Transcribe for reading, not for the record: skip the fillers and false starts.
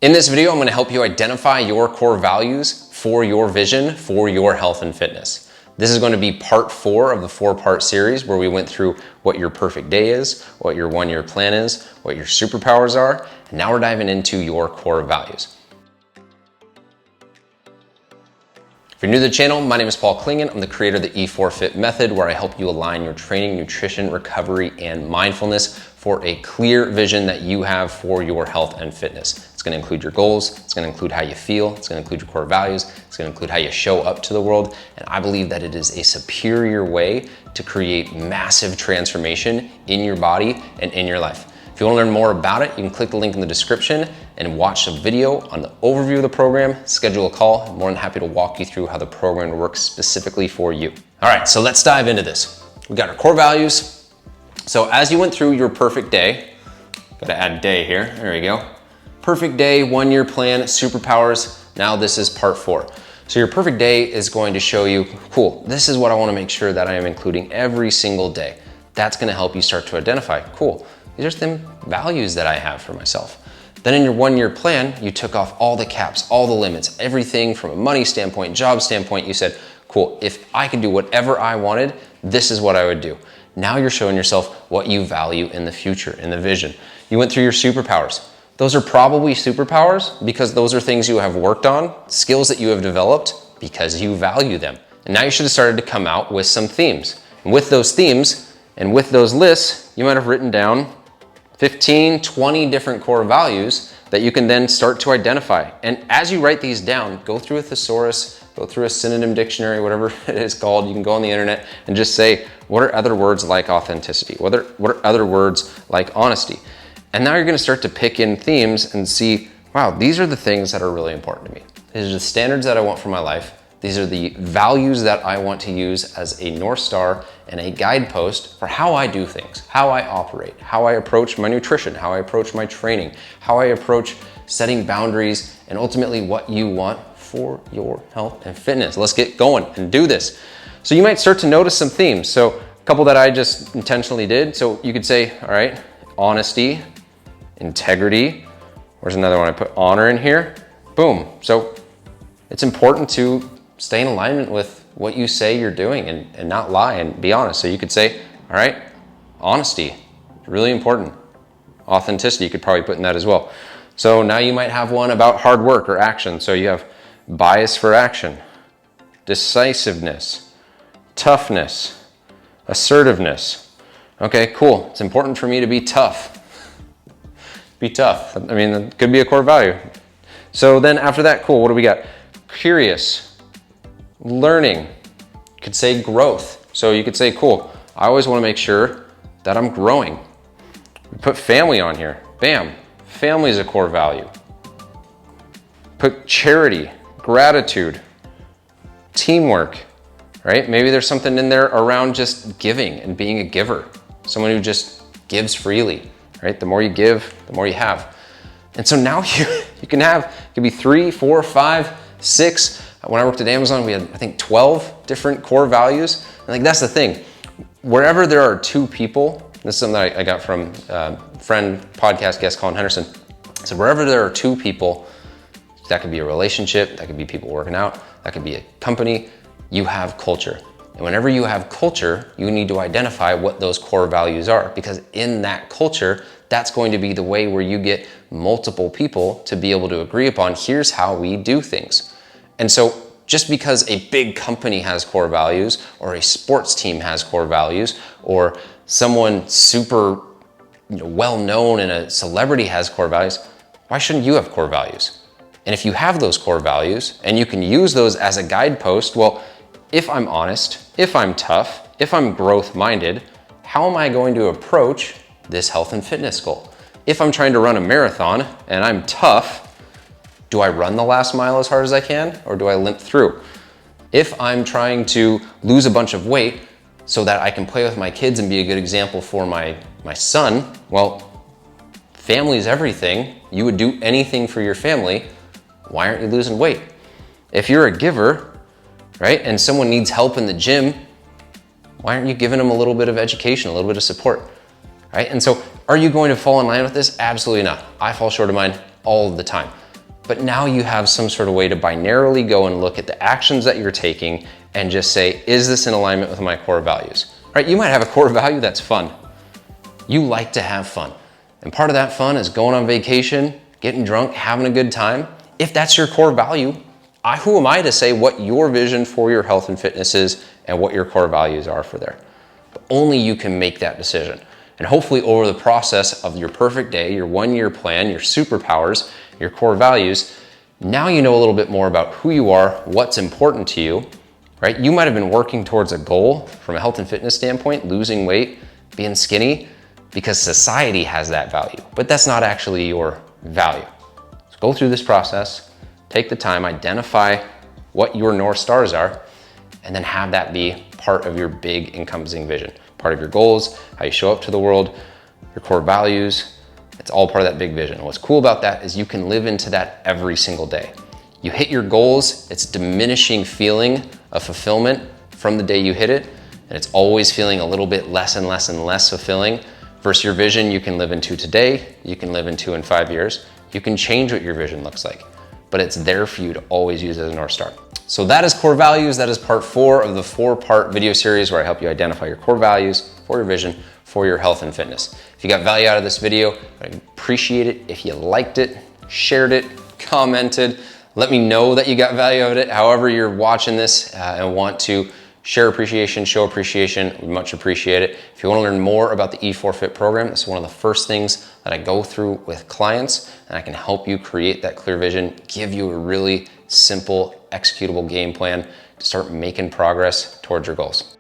In this video, I'm going to help you identify your core values for your vision for your health and fitness. This is going to be part 4 of the 4-part series where we went through what your perfect day is, what your 1-year plan is, what your superpowers are, and now we're diving into your core values. If you're new to the channel, my name is Paul Klingen. I'm the creator of the E4Fit method, where I help you align your training, nutrition, recovery, and mindfulness for a clear vision that you have for your health and fitness. It's going to include your goals. It's going to include how you feel. It's going to include your core values. It's going to include how you show up to the world. And I believe that it is a superior way to create massive transformation in your body and in your life. If you want to learn more about it, you can click the link in the description and watch a video on the overview of the program, schedule a call. I'm more than happy to walk you through how the program works specifically for you. All right, so let's dive into this. We got our core values. So as you went through your perfect day, gotta add day here, there you go. Perfect day, 1-year plan, superpowers. Now this is part 4. So your perfect day is going to show you, cool, this is what I wanna make sure that I am including every single day. That's gonna help you start to identify, cool, these are some values that I have for myself. Then in your 1-year plan, you took off all the caps, all the limits, everything from a money standpoint, job standpoint. You said, cool, if I could do whatever I wanted, this is what I would do. Now you're showing yourself what you value in the future, in the vision. You went through your superpowers. Those are probably superpowers because those are things you have worked on, skills that you have developed because you value them. And now you should have started to come out with some themes. And with those themes and with those lists, you might have written down 15, 20 different core values that you can then start to identify. And as you write these down, go through a thesaurus, go through a synonym dictionary, whatever it is called. You can go on the internet and just say, what are other words like authenticity? What are other words like honesty? And now you're gonna start to pick in themes and see, wow, these are the things that are really important to me. These are the standards that I want for my life. These are the values that I want to use as a North Star and a guidepost for how I do things, how I operate, how I approach my nutrition, how I approach my training, how I approach setting boundaries, and ultimately what you want for your health and fitness. Let's get going and do this. So you might start to notice some themes. So a couple that I just intentionally did. So you could say, all right, honesty, integrity. Where's another one? I put honor in here. Boom. So it's important to stay in alignment with what you say you're doing and not lie and be honest. So you could say, all right, honesty, really important. Authenticity, you could probably put in that as well. So now you might have one about hard work or action. So you have bias for action, decisiveness, toughness, assertiveness. Okay, cool. It's important for me to be tough. Be tough. I mean, that could be a core value. So then after that, cool, what do we got? Curious. Learning, you could say growth. So you could say, cool, I always want to make sure that I'm growing. We put family on here. Bam, family is a core value. Put charity, gratitude, teamwork, right? Maybe there's something in there around just giving and being a giver. Someone who just gives freely, right? The more you give, the more you have. And so now you can have, it could be 3, 4, 5, 6. When I worked at Amazon, we had, I think, 12 different core values. And like, that's the thing. Wherever there are 2 people, this is something that I got from a friend, podcast guest, Colin Henderson. So wherever there are 2 people, that could be a relationship, that could be people working out, that could be a company, you have culture. And whenever you have culture, you need to identify what those core values are, because in that culture, that's going to be the way where you get multiple people to be able to agree upon, here's how we do things. And so just because a big company has core values, or a sports team has core values, or someone super well-known and a celebrity has core values, why shouldn't you have core values? And if you have those core values and you can use those as a guidepost, well, if I'm honest, if I'm tough, if I'm growth-minded, how am I going to approach this health and fitness goal? If I'm trying to run a marathon and I'm tough, do I run the last mile as hard as I can, or do I limp through? If I'm trying to lose a bunch of weight so that I can play with my kids and be a good example for my son, well, family is everything. You would do anything for your family. Why aren't you losing weight? If you're a giver, right, and someone needs help in the gym, why aren't you giving them a little bit of education, a little bit of support, right? And so are you going to fall in line with this? Absolutely not. I fall short of mine all the time. but now you have some sort of way to binarily go and look at the actions that you're taking and just say, is this in alignment with my core values? Right? You might have a core value that's fun. You like to have fun. And part of that fun is going on vacation, getting drunk, having a good time. If that's your core value, who am I to say what your vision for your health and fitness is and what your core values are for there? But only you can make that decision. And hopefully over the process of your perfect day, your 1-year plan, your superpowers, your core values, now you know a little bit more about who you are, what's important to you, right? You might have been working towards a goal from a health and fitness standpoint, losing weight, being skinny, because society has that value, but that's not actually your value. So go through this process, take the time, identify what your North Stars are, and then have that be part of your big encompassing vision, part of your goals, how you show up to the world, your core values. It's all part of that big vision. And what's cool about that is you can live into that every single day. You hit your goals, it's diminishing feeling of fulfillment from the day you hit it, and it's always feeling a little bit less and less and less fulfilling versus your vision you can live into today, you can live into in 5 years. You can change what your vision looks like, but it's there for you to always use as a North Star. So that is core values. That is part 4 of the 4-part video series where I help you identify your core values for your vision, for your health and fitness. If you got value out of this video, I'd appreciate it if you liked it, shared it, commented. Let me know that you got value out of it. However you're watching this and want to share appreciation, show appreciation, we much appreciate it. If you want to learn more about the E4 Fit program, this is one of the first things that I go through with clients, and I can help you create that clear vision, give you a really simple, executable game plan to start making progress towards your goals.